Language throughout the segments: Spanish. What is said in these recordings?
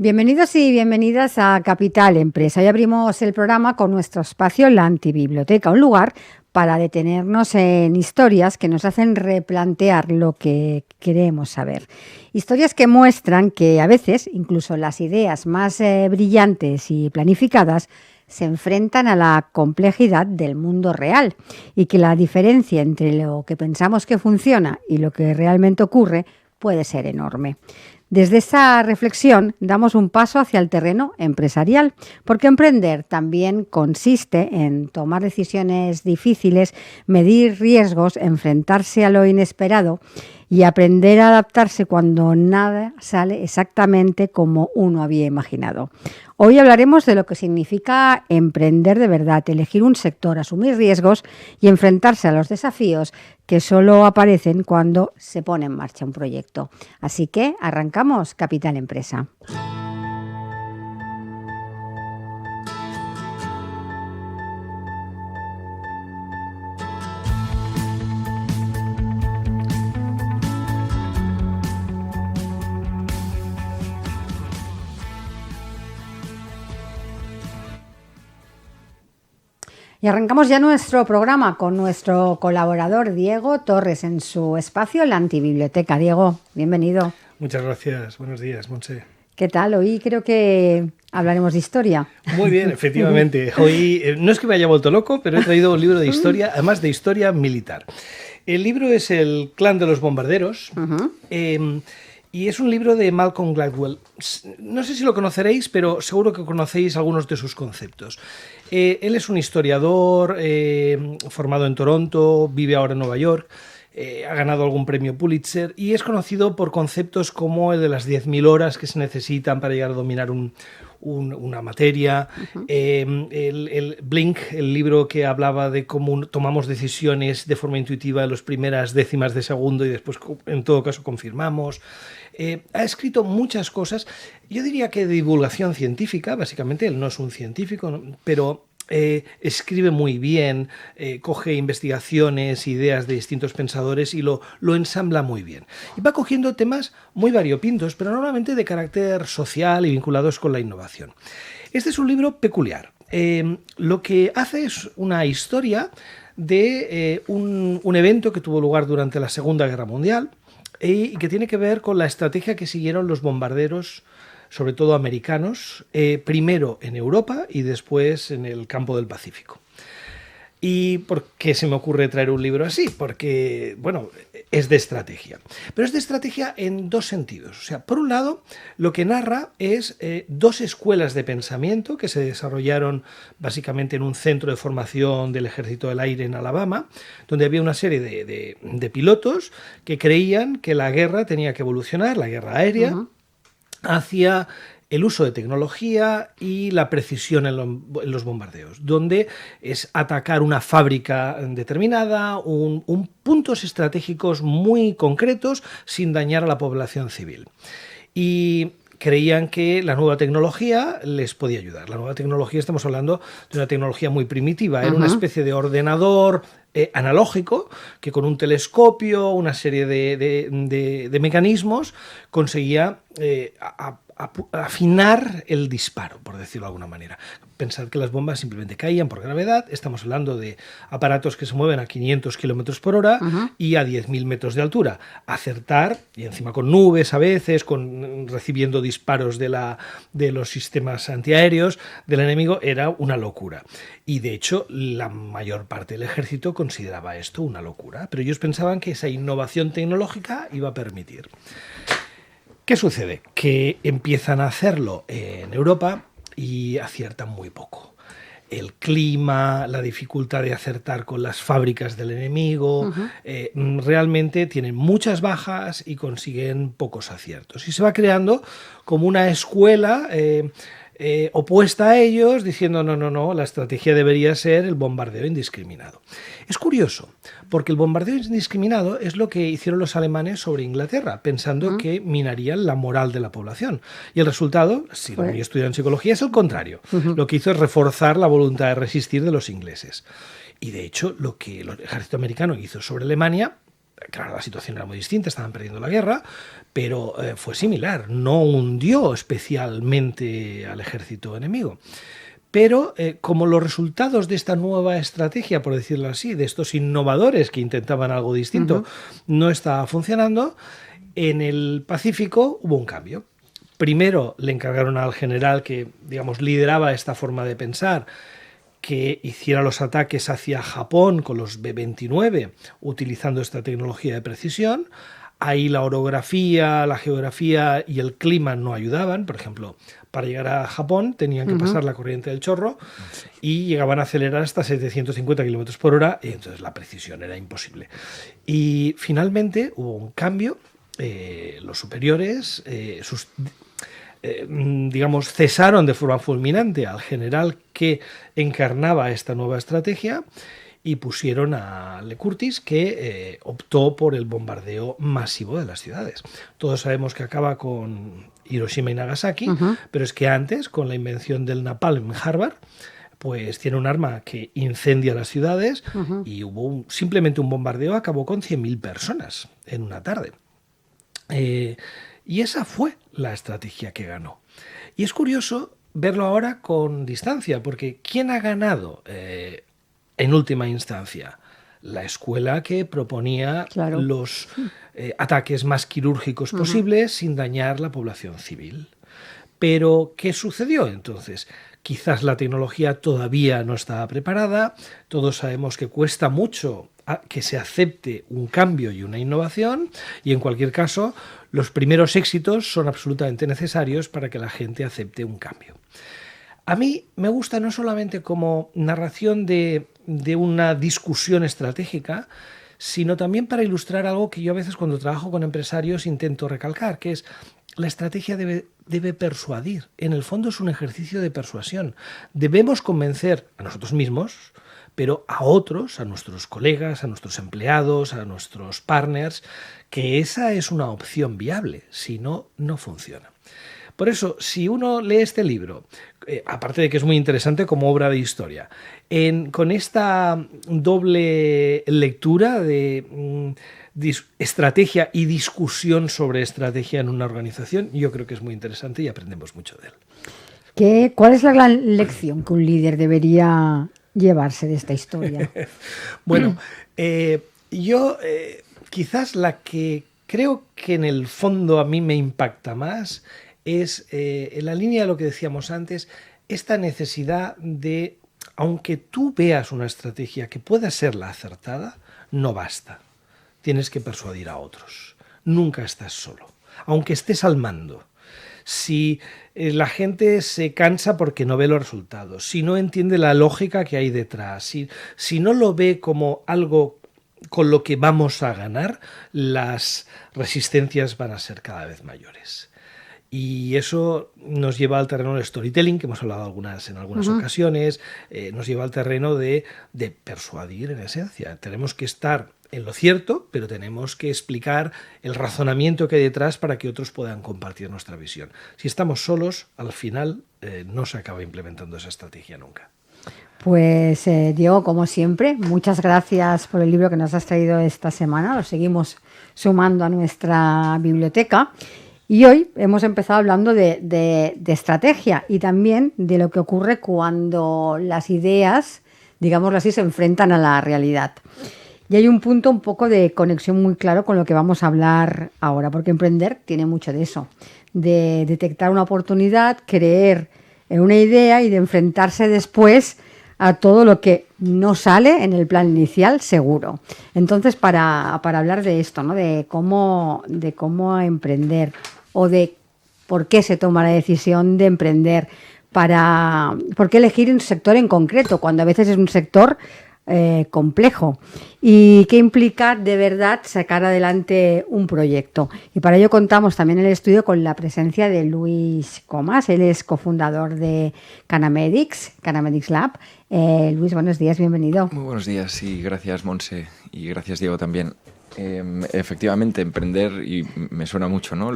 Bienvenidos y bienvenidas a Capital Empresa. Hoy abrimos el programa con nuestro espacio La Antibiblioteca, un lugar para detenernos en historias que nos hacen replantear lo que queremos saber. Historias que muestran que a veces incluso las ideas más brillantes y planificadas se enfrentan a la complejidad del mundo real y que la diferencia entre lo que pensamos que funciona y lo que realmente ocurre puede ser enorme. Desde esa reflexión damos un paso hacia el terreno empresarial, porque emprender también consiste en tomar decisiones difíciles, medir riesgos, enfrentarse a lo inesperado y aprender a adaptarse cuando nada sale exactamente como uno había imaginado. Hoy hablaremos de lo que significa emprender de verdad, elegir un sector, asumir riesgos y enfrentarse a los desafíos que solo aparecen cuando se pone en marcha un proyecto. Así que arrancamos Capital Empresa. Y arrancamos ya nuestro programa con nuestro colaborador Diego Torres en su espacio La Antibiblioteca. Diego, bienvenido. Muchas gracias. Buenos días, Montse. ¿Qué tal? Hoy creo que hablaremos de historia. Muy bien, efectivamente. Hoy no es que me haya vuelto loco, pero he traído un libro de historia, además de historia militar. El libro es El clan de los bombarderos. Y es un libro de Malcolm Gladwell. No sé si lo conoceréis, pero seguro que conocéis algunos de sus conceptos. Él es un historiador formado en Toronto, vive ahora en Nueva York, ha ganado algún premio Pulitzer y es conocido por conceptos como el de las 10.000 horas que se necesitan para llegar a dominar una materia. El Blink, el libro que hablaba de cómo tomamos decisiones de forma intuitiva en las primeras décimas de segundo y después en todo caso confirmamos. Ha escrito muchas cosas, yo diría que de divulgación científica, básicamente él no es un científico, ¿no? Pero escribe muy bien, coge investigaciones, ideas de distintos pensadores y lo ensambla muy bien. Y va cogiendo temas muy variopintos, pero normalmente de carácter social y vinculados con la innovación. Este es un libro peculiar. Lo que hace es una historia de un evento que tuvo lugar durante la Segunda Guerra Mundial y que tiene que ver con la estrategia que siguieron los bombarderos, sobre todo americanos, primero en Europa y después en el campo del Pacífico. ¿Y por qué se me ocurre traer un libro así? Porque, bueno, es de estrategia. Pero es de estrategia en dos sentidos. O sea, por un lado, lo que narra es dos escuelas de pensamiento que se desarrollaron básicamente en un centro de formación del Ejército del Aire en Alabama, donde había una serie de pilotos que creían que la guerra tenía que evolucionar, la guerra aérea, hacia el uso de tecnología y la precisión en los bombardeos, donde es atacar una fábrica determinada, puntos estratégicos muy concretos sin dañar a la población civil. Y creían que la nueva tecnología les podía ayudar. La nueva tecnología, estamos hablando de una tecnología muy primitiva, era una especie de ordenador analógico que con un telescopio, una serie de mecanismos conseguía afinar el disparo, por decirlo de alguna manera. Pensar que las bombas simplemente caían por gravedad. Estamos hablando de aparatos que se mueven a 500 kilómetros por hora y a 10.000 metros de altura. Acertar, y encima con nubes a veces, recibiendo disparos de los sistemas antiaéreos del enemigo, era una locura. Y de hecho, la mayor parte del ejército consideraba esto una locura. Pero ellos pensaban que esa innovación tecnológica iba a permitir. ¿Qué sucede? Que empiezan a hacerlo en Europa y aciertan muy poco. El clima, la dificultad de acertar con las fábricas del enemigo, realmente tienen muchas bajas y consiguen pocos aciertos. Y se va creando como una escuela opuesta a ellos, diciendo no, la estrategia debería ser el bombardeo indiscriminado. Es curioso, porque el bombardeo indiscriminado es lo que hicieron los alemanes sobre Inglaterra, pensando que minarían la moral de la población. Y el resultado, si lo había estudiado en psicología, es el contrario. Lo que hizo es reforzar la voluntad de resistir de los ingleses. Y de hecho, lo que el ejército americano hizo sobre Alemania Claro, la situación era muy distinta, estaban perdiendo la guerra, pero fue similar, no hundió especialmente al ejército enemigo. Pero como los resultados de esta nueva estrategia, por decirlo así, de estos innovadores que intentaban algo distinto, no estaba funcionando, en el Pacífico hubo un cambio. Primero le encargaron al general que, digamos, lideraba esta forma de pensar, que hiciera los ataques hacia Japón con los B-29, utilizando esta tecnología de precisión. Ahí la orografía, la geografía y el clima no ayudaban. Por ejemplo, para llegar a Japón tenían que pasar la corriente del chorro y llegaban a acelerar hasta 750 kilómetros por hora, y entonces la precisión era imposible. Y finalmente hubo un cambio. Los superiores, digamos, cesaron de forma fulminante al general que encarnaba esta nueva estrategia y pusieron a Le Curtis, que optó por el bombardeo masivo de las ciudades. Todos sabemos que acaba con Hiroshima y Nagasaki, pero es que antes, con la invención del napalm en Harvard, pues tiene un arma que incendia las ciudades y hubo simplemente un bombardeo, acabó con 100.000 personas en una tarde. Y esa fue la estrategia que ganó. Y es curioso verlo ahora con distancia, porque ¿quién ha ganado en última instancia? La escuela que proponía los ataques más quirúrgicos posibles sin dañar la población civil. Pero, ¿qué sucedió entonces? Quizás la tecnología todavía no estaba preparada, todos sabemos que cuesta mucho que se acepte un cambio y una innovación, y en cualquier caso los primeros éxitos son absolutamente necesarios para que la gente acepte un cambio. A mí me gusta no solamente como narración de una discusión estratégica, sino también para ilustrar algo que yo a veces cuando trabajo con empresarios intento recalcar, que es la estrategia debe persuadir. En el fondo es un ejercicio de persuasión. Debemos convencer a nosotros mismos, pero a otros, a nuestros colegas, a nuestros empleados, a nuestros partners, que esa es una opción viable. Si no, no funciona. Por eso, si uno lee este libro, aparte de que es muy interesante como obra de historia, con esta doble lectura de estrategia y discusión sobre estrategia en una organización, yo creo que es muy interesante y aprendemos mucho de él. ¿Cuál es la gran lección que un líder debería llevarse de esta historia? Bueno, yo quizás la que creo que en el fondo a mí me impacta más es, en la línea de lo que decíamos antes, esta necesidad de, aunque tú veas una estrategia que pueda ser la acertada, no basta. Tienes que persuadir a otros. Nunca estás solo, aunque estés al mando. Si la gente se cansa porque no ve los resultados, si no entiende la lógica que hay detrás, si no lo ve como algo con lo que vamos a ganar, las resistencias van a ser cada vez mayores. Y eso nos lleva al terreno del storytelling, que hemos hablado en algunas ocasiones, nos lleva al terreno de persuadir en esencia. Tenemos que estar en lo cierto, pero tenemos que explicar el razonamiento que hay detrás para que otros puedan compartir nuestra visión. Si estamos solos, al final no se acaba implementando esa estrategia nunca. Pues Diego, como siempre, muchas gracias por el libro que nos has traído esta semana. Lo seguimos sumando a nuestra biblioteca. Y hoy hemos empezado hablando de estrategia y también de lo que ocurre cuando las ideas, digámoslo así, se enfrentan a la realidad. Y hay un punto un poco de conexión muy claro con lo que vamos a hablar ahora, porque emprender tiene mucho de eso, de detectar una oportunidad, creer en una idea y de enfrentarse después a todo lo que no sale en el plan inicial, seguro. Entonces, para hablar de esto, ¿no? de cómo emprender o de por qué se toma la decisión de emprender, por qué elegir un sector en concreto, cuando a veces es un sector complejo, y qué implica de verdad sacar adelante un proyecto. Y para ello contamos también en el estudio con la presencia de Luis Comas. Él es cofundador de Canamedics Lab. Luis, buenos días, bienvenido. Muy buenos días y gracias, Monse, y gracias, Diego, también. Efectivamente, emprender, y me suena mucho, ¿no?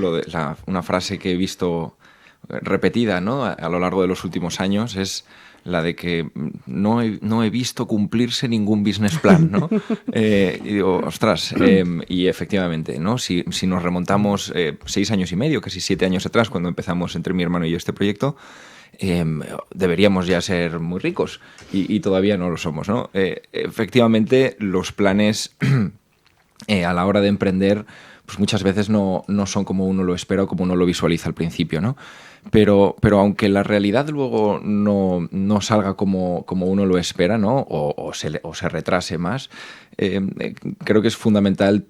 Una frase que he visto repetida, ¿no? A lo largo de los últimos años es la de que no he visto cumplirse ningún business plan, ¿no? Y digo, ostras, y efectivamente, ¿no? Si nos remontamos 6 años y medio, casi 7 años atrás, cuando empezamos entre mi hermano y yo este proyecto, deberíamos ya ser muy ricos y todavía no lo somos, ¿no? Efectivamente, los planes a la hora de emprender, pues muchas veces no son como uno lo espera o como uno lo visualiza al principio, ¿no? Pero aunque la realidad luego no salga como uno lo espera, ¿no? O se retrase más, creo que es fundamental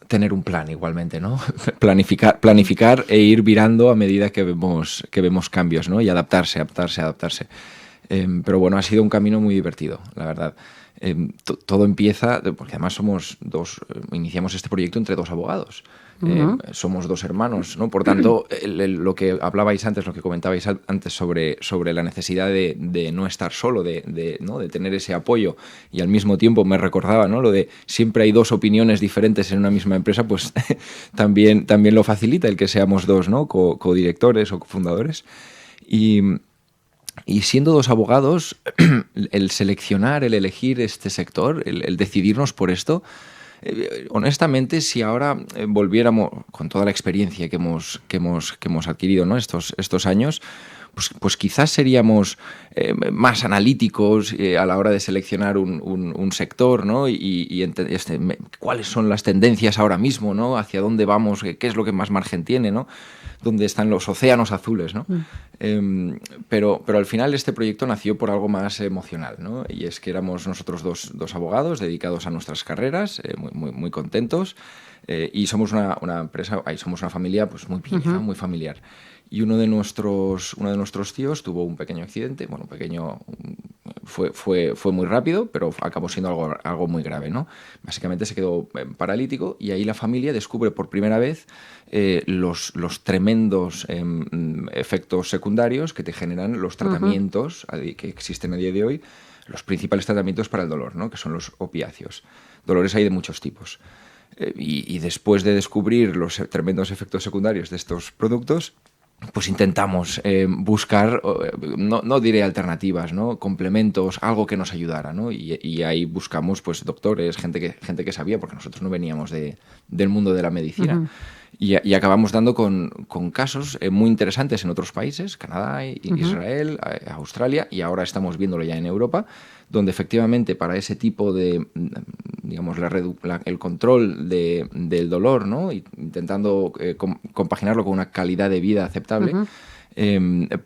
tener un plan igualmente, ¿no? Planificar e ir virando a medida que vemos cambios, ¿no? Y adaptarse. Pero bueno, ha sido un camino muy divertido, la verdad. Todo empieza, porque además somos iniciamos este proyecto entre 2 abogados. Somos 2 hermanos, ¿no? Por tanto, lo que hablabais antes, lo que comentabais antes sobre la necesidad de no estar solo, ¿no? De tener ese apoyo, y al mismo tiempo me recordaba, ¿no? Lo de siempre hay 2 opiniones diferentes en una misma empresa, pues también lo facilita el que seamos 2, ¿no? Codirectores o cofundadores. Y siendo 2 abogados, el seleccionar, el elegir este sector, el decidirnos por esto, honestamente, si ahora volviéramos con toda la experiencia que hemos adquirido, ¿no? estos años, pues quizás seríamos más analíticos a la hora de seleccionar un sector, ¿no? Cuáles son las tendencias ahora mismo, ¿no? Hacia dónde vamos, qué es lo que más margen tiene, ¿no? Dónde están los océanos azules, ¿no? Pero al final este proyecto nació por algo más emocional, ¿no? Y es que éramos nosotros dos abogados dedicados a nuestras carreras, muy contentos, y somos una empresa, somos una familia pues muy pequeña, muy familiar. Y uno de nuestros tíos tuvo un pequeño accidente, fue muy rápido, pero acabó siendo algo muy grave, ¿no? Básicamente se quedó paralítico, y ahí la familia descubre por primera vez los tremendos efectos secundarios que te generan los tratamientos que existen a día de hoy, los principales tratamientos para el dolor, ¿no? Que son los opiáceos. Dolores hay de muchos tipos. Y después de descubrir los tremendos efectos secundarios de estos productos, pues intentamos buscar, no diré alternativas, ¿no? Complementos, algo que nos ayudara, ¿no? Y ahí buscamos pues doctores, gente que sabía, porque nosotros no veníamos del mundo de la medicina. Y acabamos dando con casos muy interesantes en otros países, Canadá, Israel, Australia, y ahora estamos viéndolo ya en Europa, donde efectivamente para ese tipo de, digamos, el control del dolor, ¿no? Intentando compaginarlo con una calidad de vida aceptable,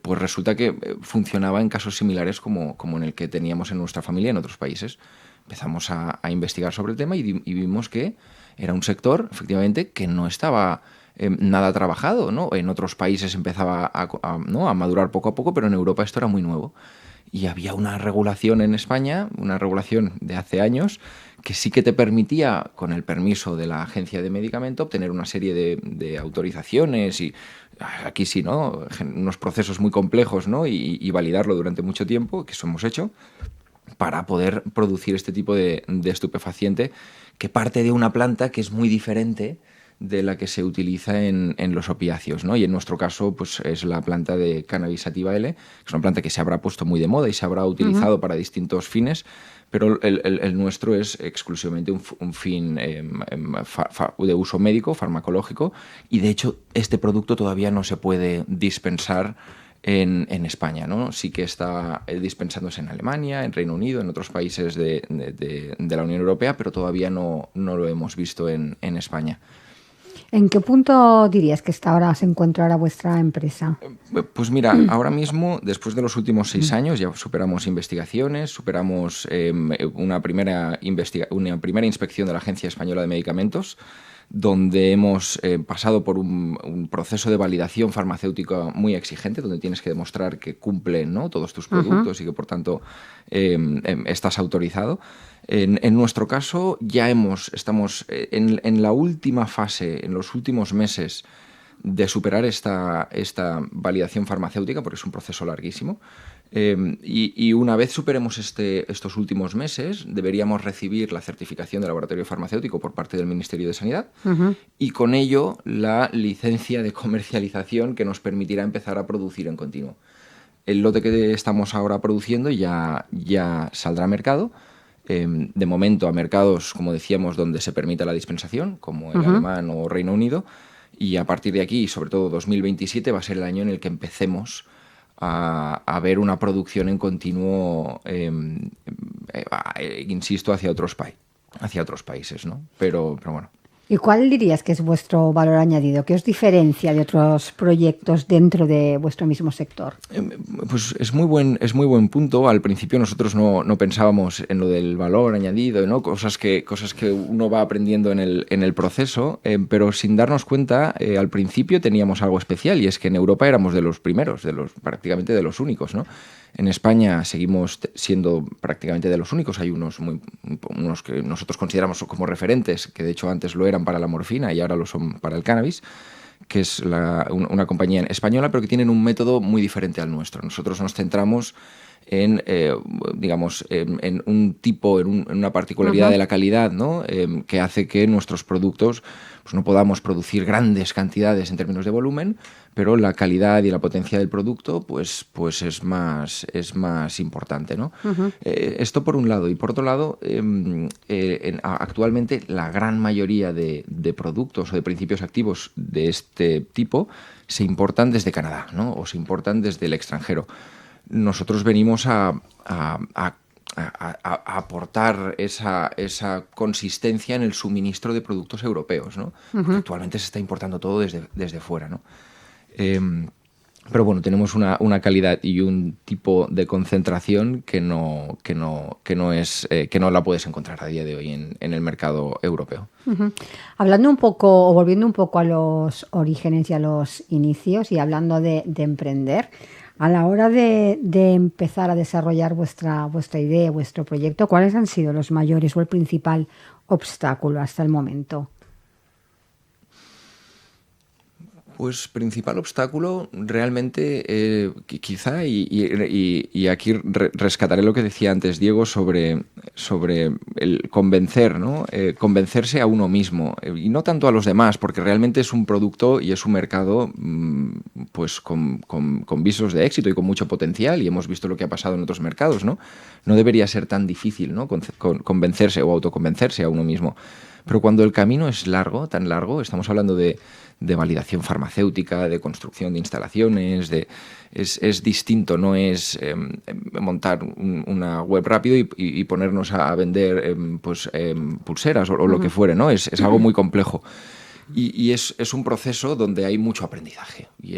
pues resulta que funcionaba en casos similares como en el que teníamos en nuestra familia en otros países. Empezamos a investigar sobre el tema y vimos que era un sector, efectivamente, que no estaba nada trabajado, ¿no? En otros países empezaba a madurar poco a poco, pero en Europa esto era muy nuevo. Y había una regulación en España, una regulación de hace años, que sí que te permitía, con el permiso de la Agencia de Medicamento, obtener una serie de autorizaciones y aquí sí, ¿no? Unos procesos muy complejos, ¿no? Y validarlo durante mucho tiempo, que eso hemos hecho, para poder producir este tipo de estupefaciente que parte de una planta que es muy diferente de la que se utiliza en los opiáceos, ¿no? Y en nuestro caso, pues es la planta de Cannabis sativa L, que es una planta que se habrá puesto muy de moda y se habrá utilizado para distintos fines, pero el nuestro es exclusivamente un fin de uso médico, farmacológico, y de hecho este producto todavía no se puede dispensar en España, ¿no? Sí que está dispensándose en Alemania, en Reino Unido, en otros países de la Unión Europea, pero todavía no lo hemos visto en España. ¿En qué punto dirías que se encuentra ahora vuestra empresa? Pues mira, ahora mismo, después de los últimos 6 años, ya superamos investigaciones, superamos una primera inspección de la Agencia Española de Medicamentos, donde hemos pasado por un proceso de validación farmacéutica muy exigente, donde tienes que demostrar que cumplen, ¿no? Todos tus productos y que, por tanto, estás autorizado. En nuestro caso, ya estamos en la última fase, en los últimos meses, de superar esta validación farmacéutica, porque es un proceso larguísimo. Y una vez superemos estos últimos meses, deberíamos recibir la certificación de laboratorio farmacéutico por parte del Ministerio de Sanidad y con ello la licencia de comercialización que nos permitirá empezar a producir en continuo. El lote que estamos ahora produciendo ya saldrá a mercado. De momento a mercados, como decíamos, donde se permita la dispensación, como el alemán o Reino Unido, y a partir de aquí, sobre todo 2027, va a ser el año en el que empecemos a ver una producción en continuo, insisto, hacia otros países, ¿no? Pero bueno. ¿Y cuál dirías que es vuestro valor añadido? ¿Qué os diferencia de otros proyectos dentro de vuestro mismo sector? Pues es muy buen punto. Al principio nosotros no pensábamos en lo del valor añadido, ¿no? Cosas que uno va aprendiendo en el proceso, pero sin darnos cuenta, al principio teníamos algo especial, y es que en Europa éramos de los primeros, prácticamente de los únicos, ¿no? En España seguimos siendo prácticamente de los únicos. Hay unos que nosotros consideramos como referentes, que de hecho antes lo eran para la morfina y ahora lo son para el cannabis, que es una compañía española, pero que tienen un método muy diferente al nuestro. Nosotros nos centramos en un tipo, en una particularidad de la calidad, ¿no? Que hace que nuestros productos pues no podamos producir grandes cantidades en términos de volumen, pero la calidad y la potencia del producto pues es más importante, ¿no? Esto por un lado. Y por otro lado, actualmente la gran mayoría de productos o de principios activos de este tipo se importan desde Canadá, ¿no? O se importan desde el extranjero. Nosotros venimos a aportar esa consistencia en el suministro de productos europeos, ¿no? Porque actualmente se está importando todo desde fuera, ¿no? Pero bueno, tenemos una calidad y un tipo de concentración que no la puedes encontrar a día de hoy en el mercado europeo. Hablando un poco, o volviendo un poco a los orígenes y a los inicios, y hablando de emprender, a la hora de empezar a desarrollar vuestra idea, vuestro proyecto, ¿cuáles han sido los mayores o el principal obstáculo hasta el momento? Pues principal obstáculo realmente quizá, y aquí rescataré lo que decía antes Diego sobre el convencer, ¿no? Convencerse a uno mismo, y no tanto a los demás, porque realmente es un producto y es un mercado pues con visos de éxito y con mucho potencial, y hemos visto lo que ha pasado en otros mercados, ¿no? No debería ser tan difícil, ¿no? Convencerse o autoconvencerse a uno mismo. Pero cuando el camino es largo, tan largo, estamos hablando de validación farmacéutica, de construcción de instalaciones, es distinto, no es montar una web rápido y ponernos a vender pulseras o lo que fuere, ¿no? Es algo muy complejo. Y es un proceso donde hay mucho aprendizaje. Y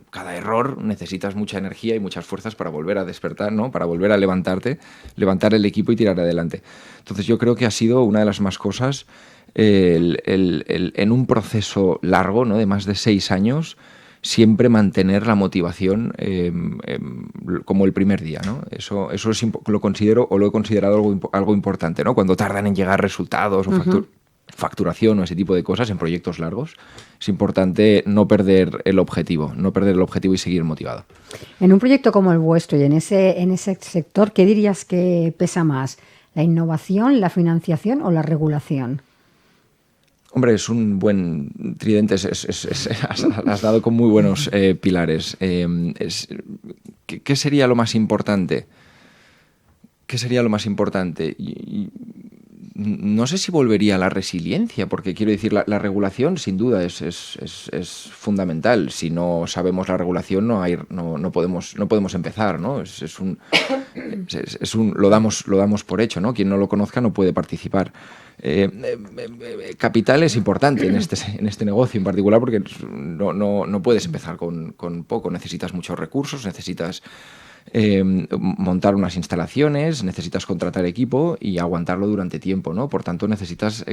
cada error necesitas mucha energía y muchas fuerzas para volver a despertar, ¿no? Para volver a levantarte, levantar el equipo y tirar adelante. Entonces yo creo que ha sido una de las más cosas en un proceso largo, ¿no? De más de 6 años, siempre mantener la motivación como el primer día, ¿no? Eso lo considero, o lo he considerado algo importante, ¿no? Cuando tardan en llegar resultados o facturación o ese tipo de cosas en proyectos largos, es importante no perder el objetivo y seguir motivado. En un proyecto como el vuestro y en ese sector, ¿qué dirías que pesa más? ¿La innovación, la financiación o la regulación? Hombre, es un buen tridente, has dado con muy buenos pilares. ¿Qué sería lo más importante? No sé si volvería a la resiliencia, porque quiero decir, la regulación sin duda es fundamental. Si no sabemos la regulación no podemos empezar, ¿no? Lo damos por hecho, ¿no? Quien no lo conozca no puede participar. Capital es importante en este negocio en particular, porque no puedes empezar con poco. Necesitas muchos recursos, necesitas montar unas instalaciones, necesitas contratar equipo y aguantarlo durante tiempo, ¿no? Por tanto, necesitas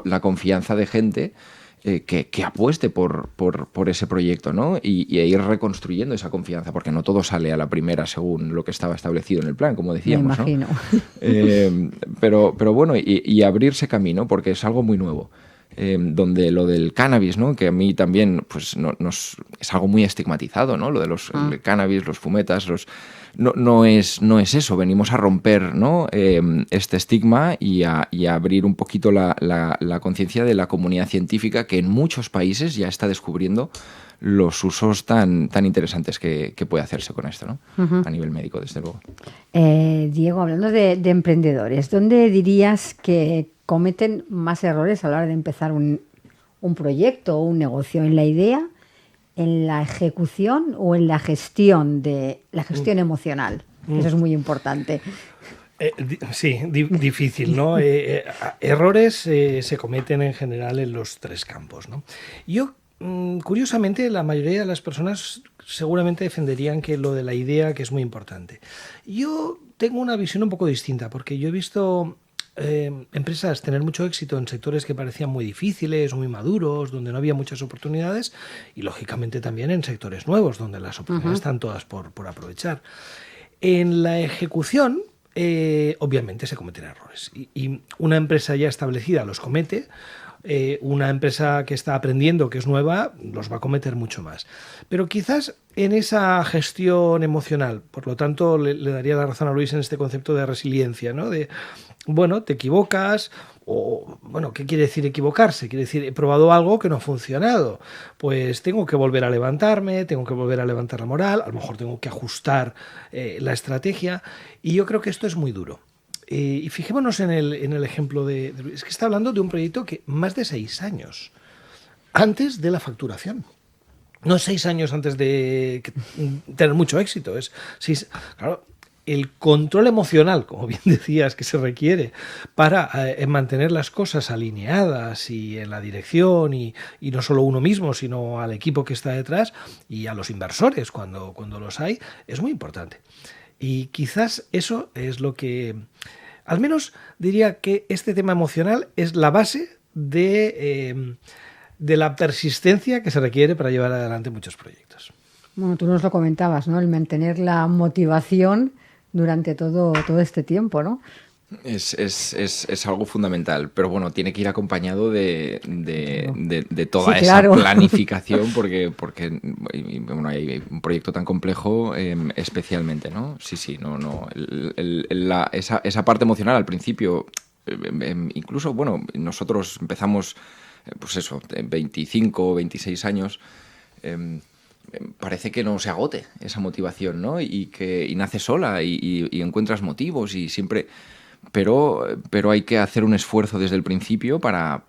la confianza de gente que apueste por ese proyecto, ¿no? Y ir reconstruyendo esa confianza, porque no todo sale a la primera según lo que estaba establecido en el plan, como decíamos. Me imagino. ¿No? Pero bueno, y abrirse camino, porque es algo muy nuevo. donde lo del cannabis, ¿no? Que a mí también pues, es algo muy estigmatizado, ¿no? Lo de el cannabis, los fumetas, no es eso. Venimos a romper, ¿no? Este estigma y a abrir un poquito la conciencia de la comunidad científica que en muchos países ya está descubriendo los usos tan interesantes que puede hacerse con esto, ¿no? A nivel médico, desde luego. Diego, hablando de emprendedores, ¿dónde dirías que cometen más errores a la hora de empezar un proyecto o un negocio? ¿En la idea, en la ejecución o en la gestión emocional? Eso es muy importante. Sí, difícil, ¿no? Errores se cometen en general en los tres campos, ¿no? Yo, curiosamente, la mayoría de las personas seguramente defenderían que lo de la idea, que es muy importante. Yo tengo una visión un poco distinta, porque yo he visto empresas tener mucho éxito en sectores que parecían muy difíciles, muy maduros, donde no había muchas oportunidades, y lógicamente también en sectores nuevos, donde las oportunidades están todas por aprovechar. En la ejecución, obviamente se cometen errores, y una empresa ya establecida los comete. Una empresa que está aprendiendo, que es nueva, los va a cometer mucho más. Pero quizás en esa gestión emocional, por lo tanto, le daría la razón a Luis en este concepto de resiliencia, ¿no? De, bueno, te equivocas, o, bueno, ¿qué quiere decir equivocarse? Quiere decir, he probado algo que no ha funcionado, pues tengo que volver a levantarme, tengo que volver a levantar la moral, a lo mejor tengo que ajustar la estrategia, y yo creo que esto es muy duro. Y fijémonos en el ejemplo de Luis. Es que está hablando de un proyecto que más de 6 años antes de la facturación. No 6 años antes de tener mucho éxito. Es 6, claro, el control emocional, como bien decías, que se requiere para mantener las cosas alineadas y en la dirección, y no solo uno mismo, sino al equipo que está detrás y a los inversores cuando los hay, es muy importante. Y quizás eso es lo que... Al menos diría que este tema emocional es la base de la persistencia que se requiere para llevar adelante muchos proyectos. Bueno, tú nos lo comentabas, ¿no? El mantener la motivación durante todo este tiempo, ¿no? Es algo fundamental, pero bueno, tiene que ir acompañado de toda sí, claro. esa planificación, porque bueno, hay un proyecto tan complejo, especialmente, ¿no? Sí, no. Esa parte emocional al principio, incluso, bueno, nosotros empezamos, pues eso, 25 o 26 años. Parece que no se agote esa motivación, ¿no? Y nace sola y encuentras motivos y siempre... Pero hay que hacer un esfuerzo desde el principio para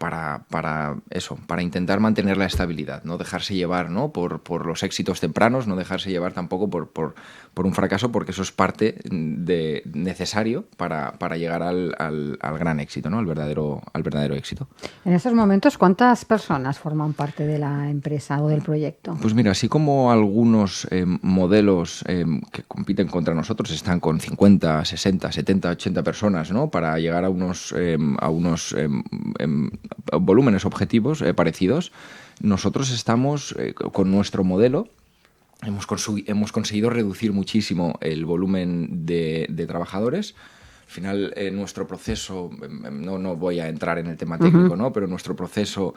eso, para intentar mantener la estabilidad, no dejarse llevar, ¿no? por los éxitos tempranos, no dejarse llevar tampoco por un fracaso, porque eso es parte necesario para llegar al gran éxito, ¿no? al verdadero éxito. En estos momentos, ¿cuántas personas forman parte de la empresa o del proyecto? Pues mira, así como algunos modelos que compiten contra nosotros están con 50, 60, 70, 80 personas, ¿no? Para llegar a unos volúmenes objetivos parecidos. Nosotros estamos con nuestro modelo. Hemos conseguido reducir muchísimo el volumen de trabajadores. Al final, nuestro proceso, no voy a entrar en el tema técnico, ¿no? Pero nuestro proceso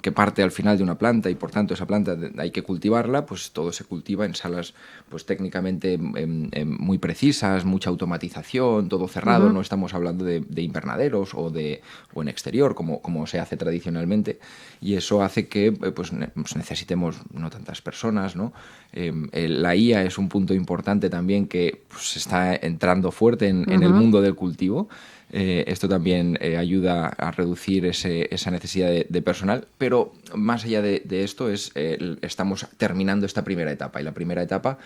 que parte al final de una planta, y por tanto esa planta hay que cultivarla, pues todo se cultiva en salas pues técnicamente muy precisas, mucha automatización, todo cerrado. No estamos hablando de invernaderos o en exterior, como se hace tradicionalmente, y eso hace que pues necesitemos no tantas personas, ¿no? La IA es un punto importante también que pues, está entrando fuerte en el mundo del cultivo. Esto también ayuda a reducir esa necesidad de personal, pero más allá de esto estamos terminando esta primera etapa, y la primera etapa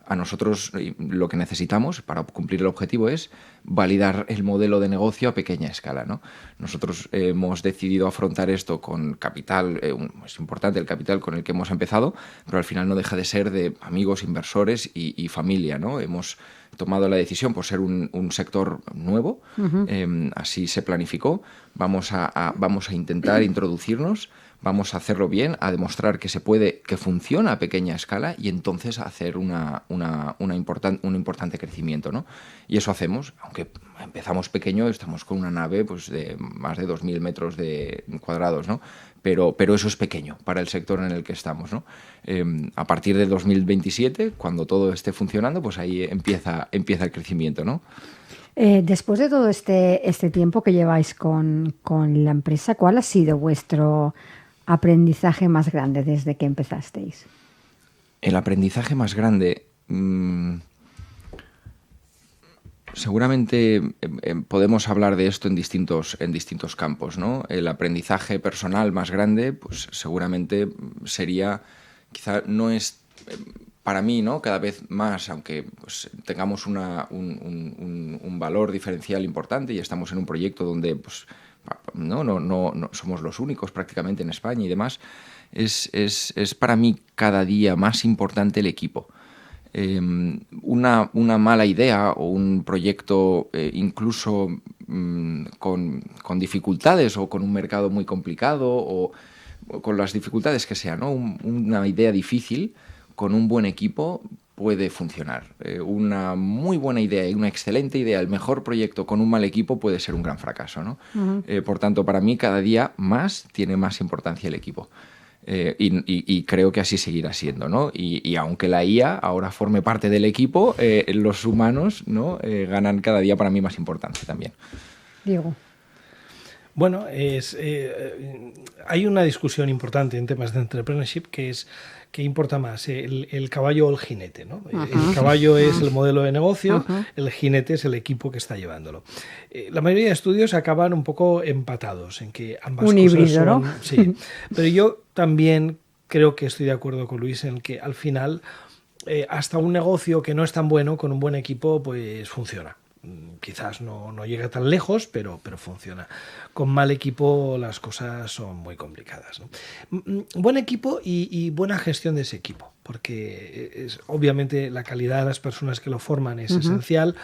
a nosotros lo que necesitamos para cumplir el objetivo es validar el modelo de negocio a pequeña escala, ¿no? Nosotros hemos decidido afrontar esto con capital, es importante el capital con el que hemos empezado, pero al final no deja de ser de amigos, inversores y familia, ¿no? Hemos tomado la decisión por ser un sector nuevo, así se planificó. Vamos a intentar introducirnos vamos a hacerlo bien, a demostrar que se puede, que funciona a pequeña escala y entonces hacer un importante crecimiento, ¿no? Y eso hacemos, aunque empezamos pequeño, estamos con una nave pues, de más de 2.000 metros cuadrados, ¿no? Pero eso es pequeño para el sector en el que estamos, ¿no? A partir del 2027, cuando todo esté funcionando, pues ahí empieza el crecimiento, ¿no? Después de todo este tiempo que lleváis con la empresa, ¿cuál ha sido vuestro aprendizaje más grande desde que empezasteis? El aprendizaje más grande... seguramente podemos hablar de esto en distintos campos, ¿no? El aprendizaje personal más grande, pues seguramente sería, quizá no es para mí, ¿no? Cada vez más, aunque pues, tengamos un valor diferencial importante y estamos en un proyecto donde pues, no somos los únicos prácticamente en España y demás, es para mí cada día más importante el equipo. Una mala idea o un proyecto incluso con dificultades o con un mercado muy complicado o con las dificultades que sean, ¿no? Una idea difícil con un buen equipo puede funcionar. Una muy buena idea y una excelente idea, el mejor proyecto con un mal equipo puede ser un gran fracaso, ¿no? Uh-huh. Por tanto, para mí cada día tiene más importancia el equipo. Y creo que así seguirá siendo, ¿no? Y aunque la IA ahora forme parte del equipo, los humanos, ¿no? Ganan cada día para mí más importancia también. Diego. Bueno, hay una discusión importante en temas de entrepreneurship que es ¿qué importa más? ¿El caballo o el jinete? ¿No? Uh-huh. El caballo es el modelo de negocio, uh-huh. El jinete es el equipo que está llevándolo. La mayoría de estudios acaban un poco empatados en que ambas un cosas híbrido, son... ¿no? Sí, pero yo también creo que estoy de acuerdo con Luis en que al final hasta un negocio que no es tan bueno con un buen equipo pues funciona. Quizás no llega tan lejos, pero funciona. Con mal equipo las cosas son muy complicadas, ¿no? Buen equipo y buena gestión de ese equipo, porque obviamente la calidad de las personas que lo forman es uh-huh. esencial,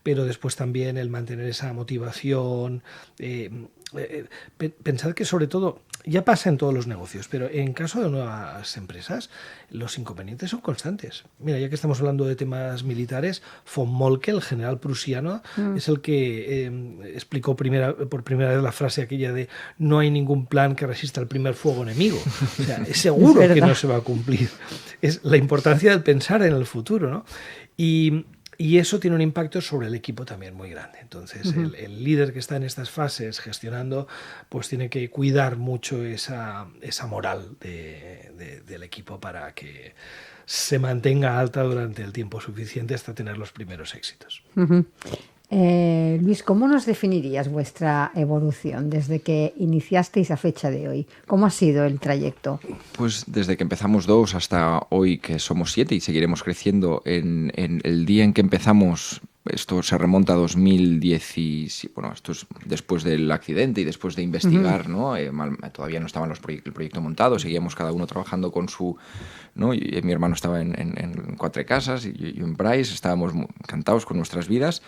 pero después también el mantener esa motivación. Pensad que sobre todo, ya pasa en todos los negocios, pero en caso de nuevas empresas, los inconvenientes son constantes. Mira, ya que estamos hablando de temas militares, von Moltke, el general prusiano, es el que explicó por primera vez la frase aquella de no hay ningún plan que resista al primer fuego enemigo. O sea, es seguro que no se va a cumplir. Es la importancia de pensar en el futuro, ¿no? Y eso tiene un impacto sobre el equipo también muy grande. Entonces, uh-huh. el líder que está en estas fases gestionando, pues tiene que cuidar mucho esa moral del equipo para que se mantenga alta durante el tiempo suficiente hasta tener los primeros éxitos. Uh-huh. Luis, ¿cómo nos definirías vuestra evolución desde que iniciasteis a fecha de hoy? ¿Cómo ha sido el trayecto? Pues desde que empezamos 2 hasta hoy que somos 7 y seguiremos creciendo. En el día en que empezamos, esto se remonta a 2010, bueno, esto es después del accidente y después de investigar, uh-huh. ¿no? Todavía no estaba el proyecto montado, seguíamos cada uno trabajando con su... ¿no? Y mi hermano estaba en Cuatro Casas y en Bryce, estábamos encantados con nuestras vidas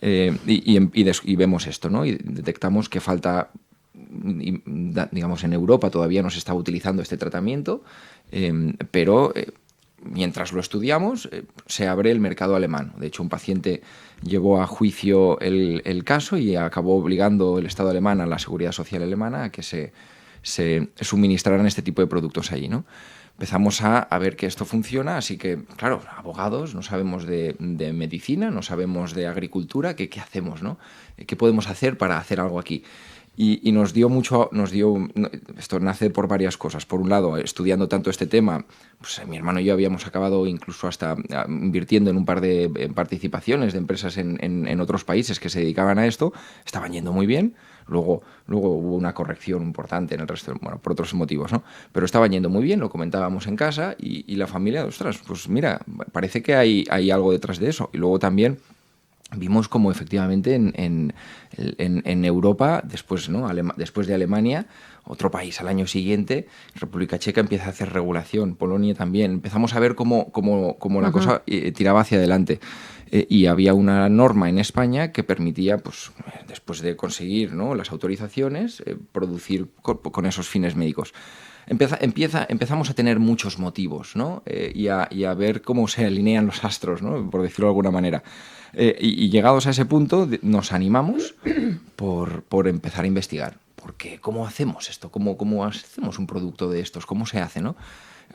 y vemos esto, ¿no? Y detectamos que falta, digamos, en Europa todavía no se está utilizando este tratamiento, pero mientras lo estudiamos se abre el mercado alemán. De hecho, un paciente llevó a juicio el caso y acabó obligando el Estado alemán a la Seguridad Social alemana a que se suministraran este tipo de productos allí, ¿no? Empezamos a ver que esto funciona, así que, claro, abogados, no sabemos de medicina, no sabemos de agricultura, ¿qué hacemos, no? ¿Qué podemos hacer para hacer algo aquí? Y nos dio, esto nace por varias cosas. Por un lado, estudiando tanto este tema, pues mi hermano y yo habíamos acabado incluso hasta invirtiendo en un par de participaciones de empresas en otros países que se dedicaban a esto, estaban yendo muy bien. Luego hubo una corrección importante en el resto, bueno, por otros motivos, ¿no? Pero estaban yendo muy bien, lo comentábamos en casa y la familia, ostras, pues mira, parece que hay algo detrás de eso. Y luego también vimos como efectivamente en Europa, después, ¿no? Después de Alemania, otro país al año siguiente, República Checa empieza a hacer regulación, Polonia también. Empezamos a ver cómo la cosa tiraba hacia adelante. Y había una norma en España que permitía, pues, después de conseguir, ¿no? las autorizaciones, producir con esos fines médicos. empezamos a tener muchos motivos, ¿no? Y a ver cómo se alinean los astros, ¿no? Por decirlo de alguna manera. Y llegados a ese punto, nos animamos por empezar a investigar. ¿Por qué? ¿Cómo hacemos esto? ¿Cómo hacemos un producto de estos? ¿Cómo se hace, no?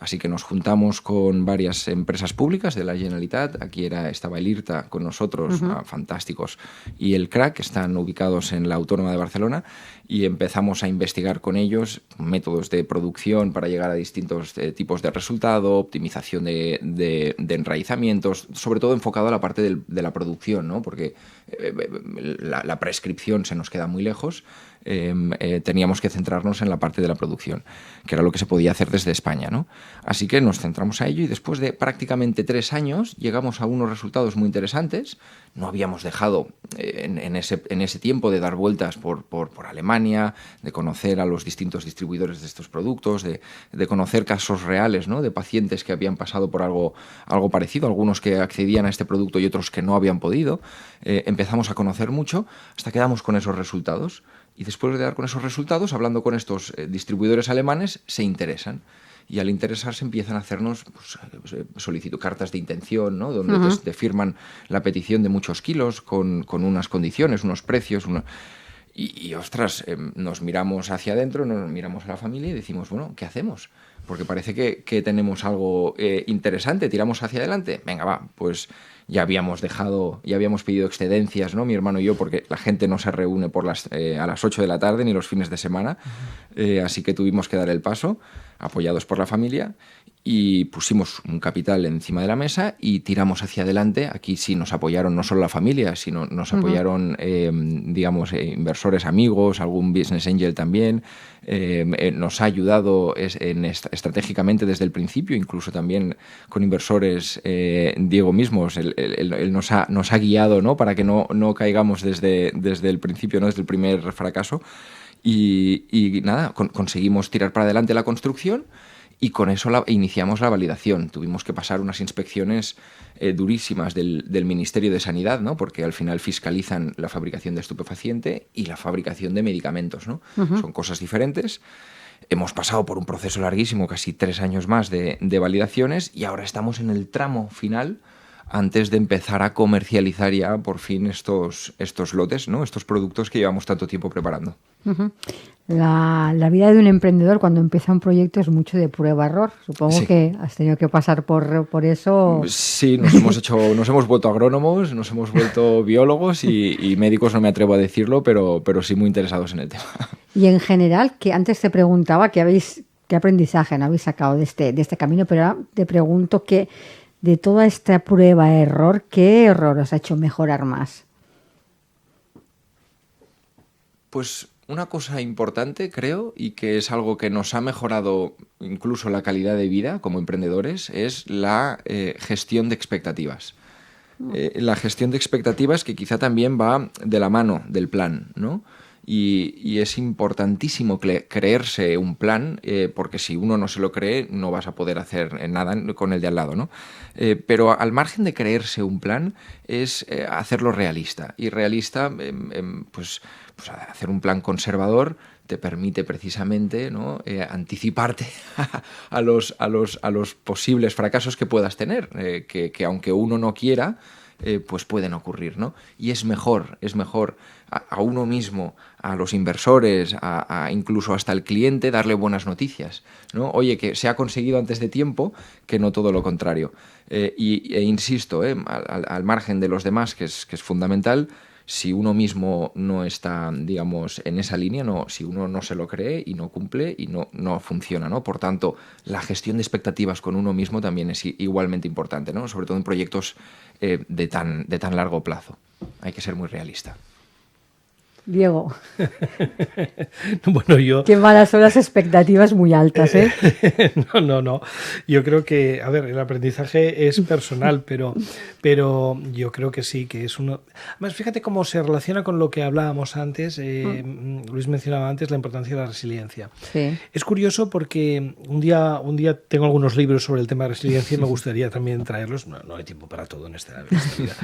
Así que nos juntamos con varias empresas públicas de la Generalitat. Aquí estaba el IRTA con nosotros, fantásticos, y el CRAC, que están ubicados en la Autónoma de Barcelona, y empezamos a investigar con ellos métodos de producción para llegar a distintos tipos de resultado, optimización de enraizamientos, sobre todo enfocado a la parte de la producción, ¿no? Porque la prescripción se nos queda muy lejos. Teníamos que centrarnos en la parte de la producción, que era lo que se podía hacer desde España, ¿no? Así que nos centramos a ello y después de prácticamente 3 años llegamos a unos resultados muy interesantes. No habíamos dejado en ese tiempo de dar vueltas por Alemania, de conocer a los distintos distribuidores de estos productos, de conocer casos reales, ¿no? De pacientes que habían pasado por algo parecido, algunos que accedían a este producto y otros que no habían podido. Empezamos a conocer mucho hasta que damos con esos resultados. Y después de dar con esos resultados, hablando con estos distribuidores alemanes, se interesan. Y al interesarse empiezan a hacernos cartas de intención, ¿no? Donde te firman la petición de muchos kilos con unas condiciones, unos precios. Y ostras, nos miramos hacia adentro, nos miramos a la familia y decimos, bueno, ¿qué hacemos? Porque parece que tenemos algo interesante, tiramos hacia adelante. Venga, va, pues ya habíamos pedido excedencias, ¿no? Mi hermano y yo, porque la gente no se reúne a las 8 de la tarde ni los fines de semana, así que tuvimos que dar el paso, apoyados por la familia, y pusimos un capital encima de la mesa y tiramos hacia adelante. Aquí sí nos apoyaron no solo la familia, sino nos apoyaron, inversores amigos, algún business angel también. Nos ha ayudado estratégicamente desde el principio, incluso también con inversores, Diego mismo, él nos ha guiado, ¿no? Para que no caigamos desde el principio, ¿no? Desde el primer fracaso. Y nada, conseguimos tirar para adelante la construcción. Y con eso iniciamos la validación. Tuvimos que pasar unas inspecciones durísimas del Ministerio de Sanidad, ¿no? Porque al final fiscalizan la fabricación de estupefaciente y la fabricación de medicamentos, ¿no? Son cosas diferentes. Hemos pasado por un proceso larguísimo, casi 3 años más de validaciones, y ahora estamos en el tramo final antes de empezar a comercializar ya por fin estos lotes, ¿no? Estos productos que llevamos tanto tiempo preparando. La vida de un emprendedor cuando empieza un proyecto es mucho de prueba-error. Supongo Sí. que has tenido que pasar por eso. Sí, nos hemos vuelto agrónomos, nos hemos vuelto biólogos y médicos, no me atrevo a decirlo, pero sí muy interesados en el tema. Y en general, que antes te preguntaba qué aprendizaje no habéis sacado de este camino, pero ahora te pregunto que de toda esta prueba-error, ¿qué error os ha hecho mejorar más? Pues una cosa importante, creo, y que es algo que nos ha mejorado incluso la calidad de vida como emprendedores, es la gestión de expectativas. La gestión de expectativas que quizá también va de la mano del plan, ¿no? Y es importantísimo creerse un plan, porque si uno no se lo cree, no vas a poder hacer nada con el de al lado, ¿no? Pero al margen de creerse un plan, es hacerlo realista. Y realista, pues hacer un plan conservador te permite precisamente, ¿no? Anticiparte a los posibles fracasos que puedas tener, que aunque uno no quiera, pues pueden ocurrir, ¿no? Y es mejor a uno mismo, a los inversores, incluso hasta el cliente, darle buenas noticias, ¿no? Oye, que se ha conseguido antes de tiempo, que no todo lo contrario. Insisto, al margen de los demás, que es fundamental, si uno mismo no está, digamos, en esa línea, si uno no se lo cree y no cumple y no funciona, ¿no? Por tanto, la gestión de expectativas con uno mismo también es igualmente importante, ¿no? Sobre todo en proyectos de tan largo plazo. Hay que ser muy realista. Diego, Bueno, yo... qué malas son las expectativas muy altas, ¿eh? No. Yo creo que, a ver, el aprendizaje es personal, pero yo creo que sí, que es uno... Además, fíjate cómo se relaciona con lo que hablábamos antes. Luis mencionaba antes la importancia de la resiliencia. Sí. Es curioso porque un día tengo algunos libros sobre el tema de resiliencia y me gustaría también traerlos. No hay tiempo para todo en esta vida.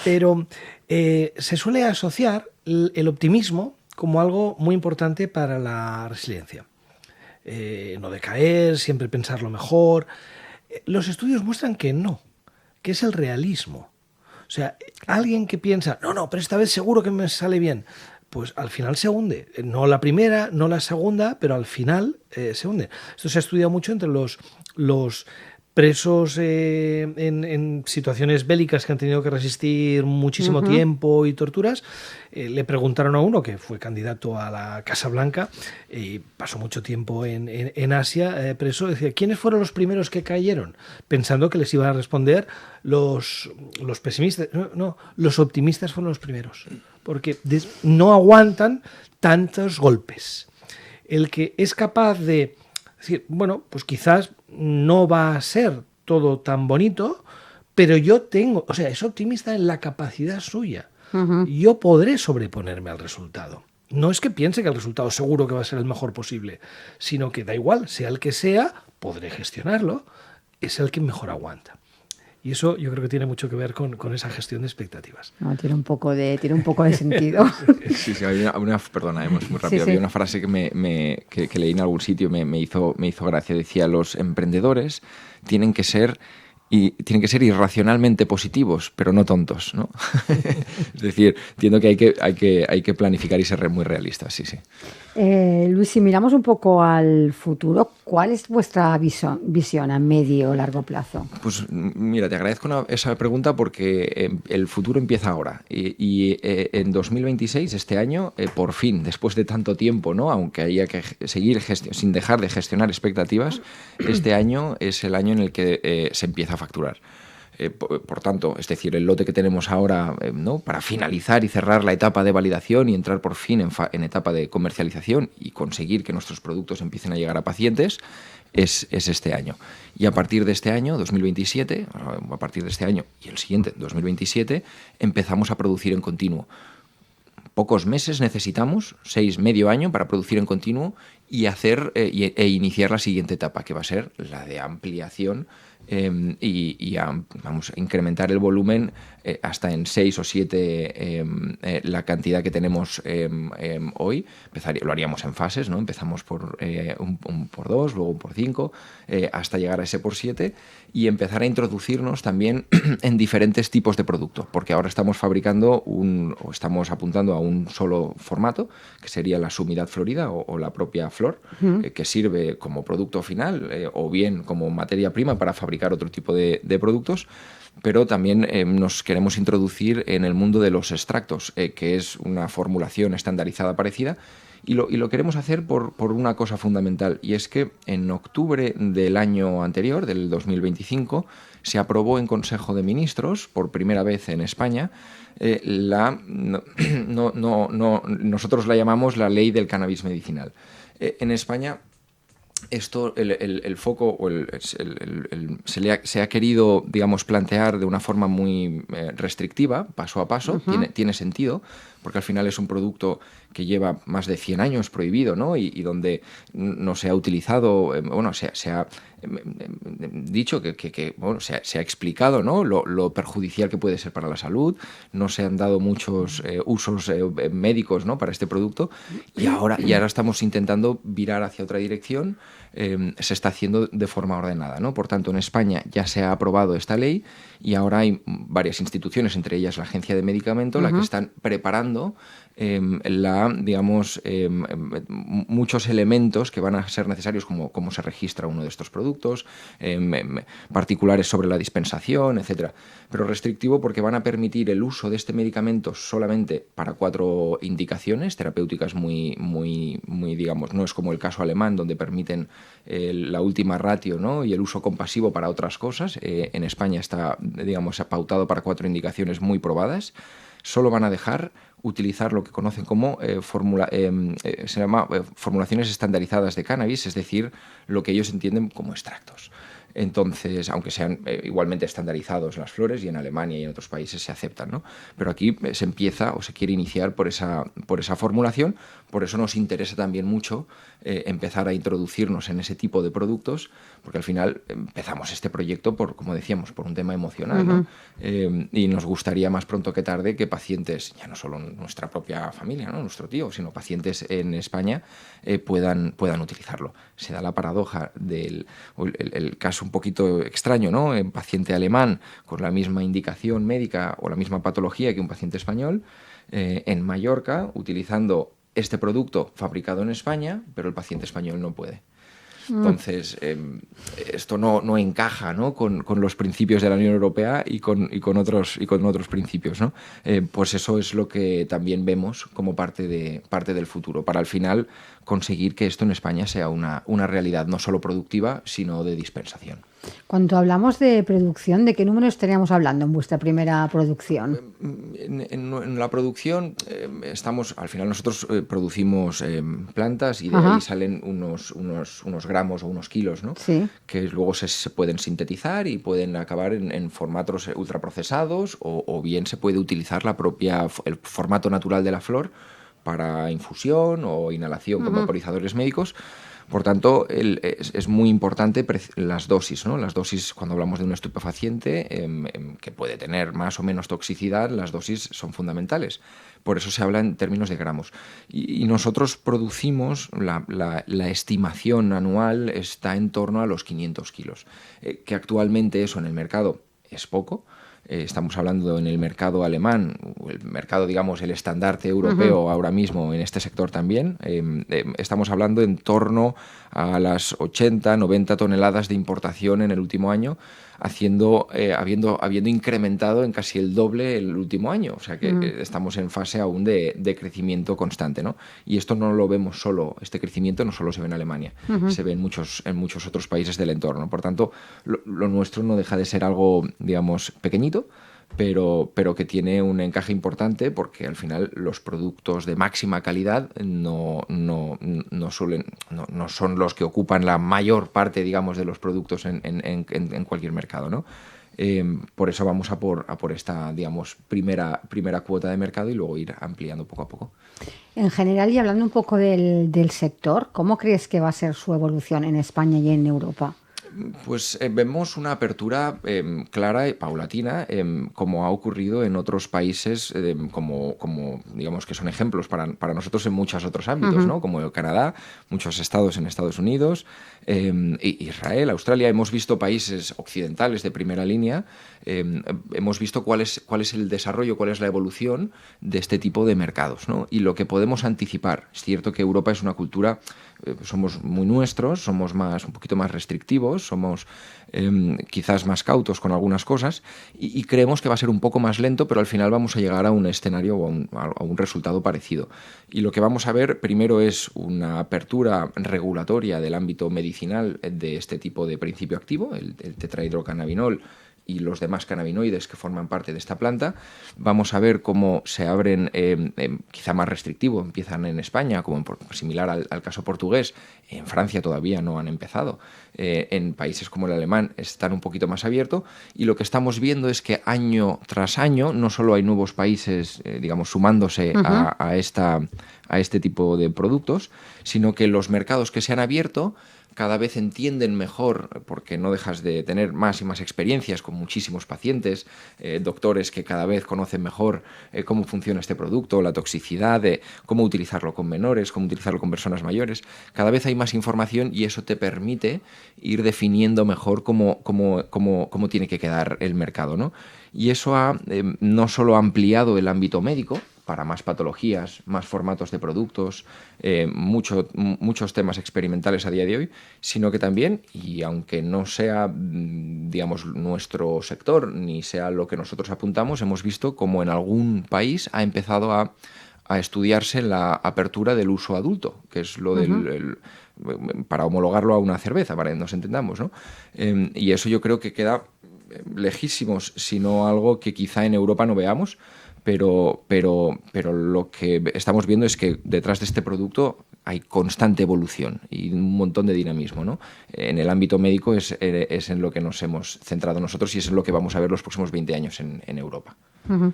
Pero se suele asociar el optimismo como algo muy importante para la resiliencia. no decaer, siempre pensar lo mejor. Los estudios muestran que no, que es el realismo. O sea, alguien que piensa, no, pero esta vez seguro que me sale bien, pues al final se hunde. No la primera, no la segunda, pero al final se hunde. Esto se ha estudiado mucho entre los presos en situaciones bélicas que han tenido que resistir muchísimo tiempo y torturas. Le preguntaron a uno que fue candidato a la Casa Blanca y pasó mucho tiempo en Asia preso. Decía, ¿quiénes fueron los primeros que cayeron? Pensando que les iban a responder los pesimistas. No, los optimistas fueron los primeros, porque no aguantan tantos golpes. El que es capaz de decir, bueno, pues quizás no va a ser todo tan bonito, pero yo tengo, o sea, es optimista en la capacidad suya. Yo podré sobreponerme al resultado. No es que piense que el resultado seguro que va a ser el mejor posible, sino que da igual, sea el que sea, podré gestionarlo, es el que mejor aguanta. Y eso yo creo que tiene mucho que ver con esa gestión de expectativas. No, tiene un poco de sentido. Sí, perdona, muy rápido. Sí. Había una frase que leí en algún sitio, me hizo gracia. Decía, los emprendedores tienen que ser irracionalmente positivos, pero no tontos, ¿no? Es decir, entiendo que hay que planificar y ser muy realistas, sí. Luis, si miramos un poco al futuro, ¿cuál es vuestra visión a medio o largo plazo? Pues mira, te agradezco esa pregunta porque el futuro empieza ahora y en 2026, este año, por fin, después de tanto tiempo, ¿no? Aunque haya que seguir sin dejar de gestionar expectativas, este año es el año en el que se empieza a facturar. Por tanto, es decir, el lote que tenemos ahora, ¿no? Para finalizar y cerrar la etapa de validación y entrar por fin en etapa de comercialización y conseguir que nuestros productos empiecen a llegar a pacientes, es este año. Y a partir de este año, 2027, a partir de este año y el siguiente, 2027, empezamos a producir en continuo. Pocos meses necesitamos, medio año, para producir en continuo y e iniciar la siguiente etapa, que va a ser la de ampliación vamos a incrementar el volumen hasta en 6 o 7 la cantidad que tenemos hoy. Lo haríamos en fases, ¿no? Empezamos por un por 2, luego un por 5, hasta llegar a ese por 7 y empezar a introducirnos también en diferentes tipos de producto, porque ahora estamos fabricando o estamos apuntando a un solo formato, que sería la sumidad florida o la propia flor, que sirve como producto final o bien como materia prima para fabricar otro tipo de productos, pero también nos queremos introducir en el mundo de los extractos, que es una formulación estandarizada parecida, y lo queremos hacer por una cosa fundamental, y es que en octubre del año anterior, del 2025, se aprobó en Consejo de Ministros, por primera vez en España, nosotros la llamamos la Ley del Cannabis Medicinal. En España, esto, el foco se ha querido, digamos, plantear de una forma muy restrictiva, paso a paso. Tiene sentido, porque al final es un producto que lleva más de 100 años prohibido, ¿no? Y donde no se ha utilizado, se ha dicho se ha explicado, ¿no? Lo perjudicial que puede ser para la salud. No se han dado muchos usos médicos, ¿no? Para este producto, y ahora estamos intentando virar hacia otra dirección. Se está haciendo de forma ordenada, ¿no? Por tanto, en España ya se ha aprobado esta ley y ahora hay varias instituciones, entre ellas la Agencia de Medicamentos, la que están preparando muchos elementos que van a ser necesarios, como cómo se registra uno de estos productos, particulares sobre la dispensación, etcétera. Pero restrictivo porque van a permitir el uso de este medicamento solamente para 4 indicaciones terapéuticas muy, digamos, no es como el caso alemán, donde permiten la última ratio, ¿no? Y el uso compasivo para otras cosas. En España está, digamos, pautado para 4 indicaciones muy probadas. Solo van a dejar utilizar lo que conocen como formulaciones estandarizadas de cannabis, es decir, lo que ellos entienden como extractos. Entonces, aunque sean igualmente estandarizados las flores, y en Alemania y en otros países se aceptan, ¿no? Pero aquí se empieza o se quiere iniciar por esa formulación. Por eso nos interesa también mucho empezar a introducirnos en ese tipo de productos, porque al final empezamos este proyecto por, como decíamos, por un tema emocional, ¿no? Y nos gustaría más pronto que tarde que pacientes, ya no solo nuestra propia familia, ¿no? Nuestro tío, sino pacientes en España puedan utilizarlo. Se da la paradoja del el caso un poquito extraño, ¿no? En paciente alemán con la misma indicación médica o la misma patología que un paciente español, en Mallorca, utilizando este producto fabricado en España, pero el paciente español no puede. Entonces, esto no encaja, ¿no? Con los principios de la Unión Europea y con otros principios, ¿no? Pues eso es lo que también vemos como parte del futuro, para al final conseguir que esto en España sea una realidad no solo productiva, sino de dispensación. Cuando hablamos de producción, ¿de qué número estaríamos hablando en vuestra primera producción? En la producción al final nosotros producimos plantas y de ahí salen unos gramos o unos kilos, ¿no? Sí. Que luego se pueden sintetizar y pueden acabar en formatos ultraprocesados o bien se puede utilizar el formato natural de la flor para infusión o inhalación con vaporizadores médicos. Por tanto, es muy importante las dosis, ¿no? Las dosis, cuando hablamos de un estupefaciente que puede tener más o menos toxicidad, las dosis son fundamentales. Por eso se habla en términos de gramos. Y nosotros producimos, la estimación anual está en torno a los 500 kilos, que actualmente eso en el mercado es poco. Estamos hablando en el mercado alemán, el mercado, digamos, el estandarte europeo ahora mismo en este sector también. Estamos hablando en torno a las 80, 90 toneladas de importación en el último año, habiendo incrementado en casi el doble el último año. O sea que estamos en fase aún de crecimiento constante, ¿no? Y esto no lo vemos solo, este crecimiento no solo se ve en Alemania, se ve en muchos otros países del entorno. Por tanto, lo nuestro no deja de ser algo, digamos, pequeñito, pero que tiene un encaje importante, porque al final los productos de máxima calidad no son los que ocupan la mayor parte, digamos, de los productos en cualquier mercado, ¿no? Por eso vamos a por esta, digamos, primera cuota de mercado y luego ir ampliando poco a poco. En general, y hablando un poco del sector, ¿cómo crees que va a ser su evolución en España y en Europa? Pues vemos una apertura clara y paulatina, como ha ocurrido en otros países, como digamos que son ejemplos para nosotros en muchos otros ámbitos, ¿no? Como el Canadá, muchos estados en Estados Unidos, Israel, Australia. Hemos visto países occidentales de primera línea, hemos visto cuál es el desarrollo, cuál es la evolución de este tipo de mercados, ¿no? Y lo que podemos anticipar. Es cierto que Europa es una cultura, somos muy nuestros, somos un poquito más restrictivos, somos quizás más cautos con algunas cosas y creemos que va a ser un poco más lento, pero al final vamos a llegar a un escenario o a un resultado parecido. Y lo que vamos a ver primero es una apertura regulatoria del ámbito medicinal de este tipo de principio activo, el tetrahidrocannabinol y los demás cannabinoides que forman parte de esta planta. Vamos a ver cómo se abren, quizá más restrictivo, empiezan en España, como similar al caso portugués. En Francia todavía no han empezado. En países como el alemán están un poquito más abiertos. Y lo que estamos viendo es que año tras año no solo hay nuevos países, digamos, sumándose a este tipo de productos, sino que los mercados que se han abierto cada vez entienden mejor, porque no dejas de tener más y más experiencias con muchísimos pacientes, doctores que cada vez conocen mejor cómo funciona este producto, la toxicidad, cómo utilizarlo con menores, cómo utilizarlo con personas mayores. Cada vez hay más información y eso te permite ir definiendo mejor cómo tiene que quedar el mercado, ¿no? Y eso ha no solo ampliado el ámbito médico, para más patologías, más formatos de productos, muchos temas experimentales a día de hoy, sino que también, y aunque no sea, digamos, nuestro sector, ni sea lo que nosotros apuntamos, hemos visto como en algún país ha empezado a estudiarse la apertura del uso adulto, que es lo para homologarlo a una cerveza, para que nos entendamos, ¿no? Y eso yo creo que queda lejísimos, sino algo que quizá en Europa no veamos, pero lo que estamos viendo es que detrás de este producto hay constante evolución y un montón de dinamismo, ¿no? En el ámbito médico es en lo que nos hemos centrado nosotros y es en lo que vamos a ver los próximos 20 años en Europa. Uh-huh.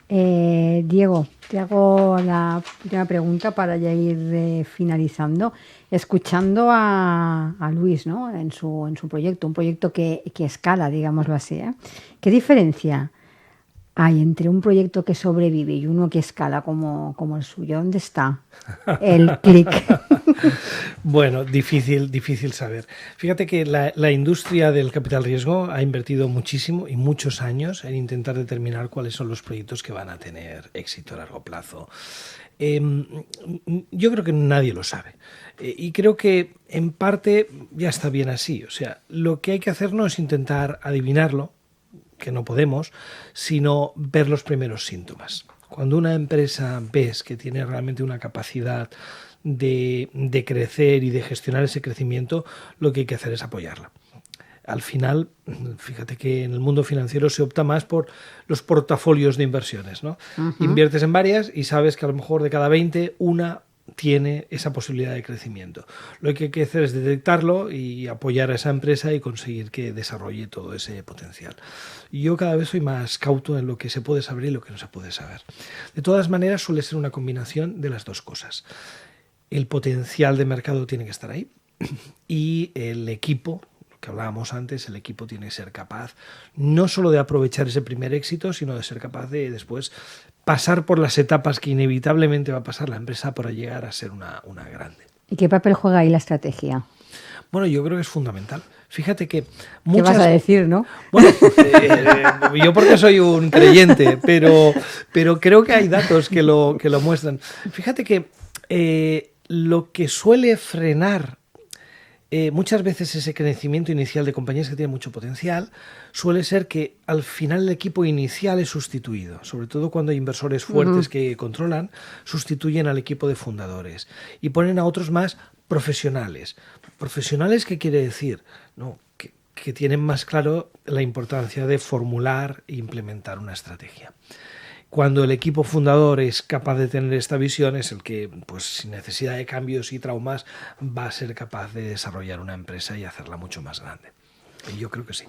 Diego, te hago la última pregunta para ya ir finalizando. Escuchando a Luis, ¿no? en su proyecto, un proyecto que escala, digámoslo así, ¿eh? ¿Qué diferencia hay entre un proyecto que sobrevive y uno que escala como el suyo? ¿Dónde está el clic? Bueno, difícil saber. Fíjate que la industria del capital riesgo ha invertido muchísimo y muchos años en intentar determinar cuáles son los proyectos que van a tener éxito a largo plazo. Yo creo que nadie lo sabe. Y creo que en parte ya está bien así. O sea, lo que hay que hacer no es intentar adivinarlo, que no podemos, sino ver los primeros síntomas. Cuando una empresa ves que tiene realmente una capacidad de crecer y de gestionar ese crecimiento, lo que hay que hacer es apoyarla. Al final, fíjate que en el mundo financiero se opta más por los portafolios de inversiones, ¿no? Uh-huh. Inviertes en varias y sabes que a lo mejor de cada 20, una tiene esa posibilidad de crecimiento. Lo que hay que hacer es detectarlo y apoyar a esa empresa y conseguir que desarrolle todo ese potencial. Yo cada vez soy más cauto en lo que se puede saber y lo que no se puede saber. De todas maneras, suele ser una combinación de las dos cosas. El potencial de mercado tiene que estar ahí y el equipo, lo que hablábamos antes, el equipo tiene que ser capaz no solo de aprovechar ese primer éxito, sino de ser capaz de después pasar por las etapas que inevitablemente va a pasar la empresa para llegar a ser una grande. ¿Y qué papel juega ahí la estrategia? Bueno, yo creo que es fundamental. Fíjate que ¿Qué vas a decir, no? Bueno, yo porque soy un creyente, pero creo que hay datos que lo muestran. Fíjate que lo que suele frenar muchas veces ese crecimiento inicial de compañías que tienen mucho potencial suele ser que al final el equipo inicial es sustituido, sobre todo cuando hay inversores fuertes que controlan, sustituyen al equipo de fundadores y ponen a otros más profesionales. ¿Profesionales qué quiere decir? No, que tienen más claro la importancia de formular e implementar una estrategia. Cuando el equipo fundador es capaz de tener esta visión, es el que, pues sin necesidad de cambios y traumas, va a ser capaz de desarrollar una empresa y hacerla mucho más grande. Y yo creo que sí.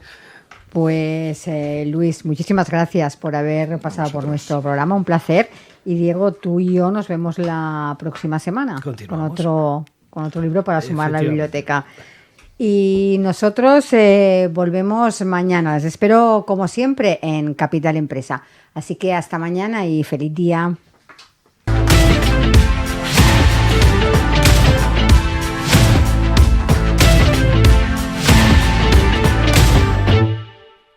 Pues Luis, muchísimas gracias por haber pasado por nuestro programa, un placer. Y Diego, tú y yo nos vemos la próxima semana con otro libro para sumar a la biblioteca. Y nosotros volvemos mañana. Les espero, como siempre, en Capital Empresa. Así que hasta mañana y feliz día.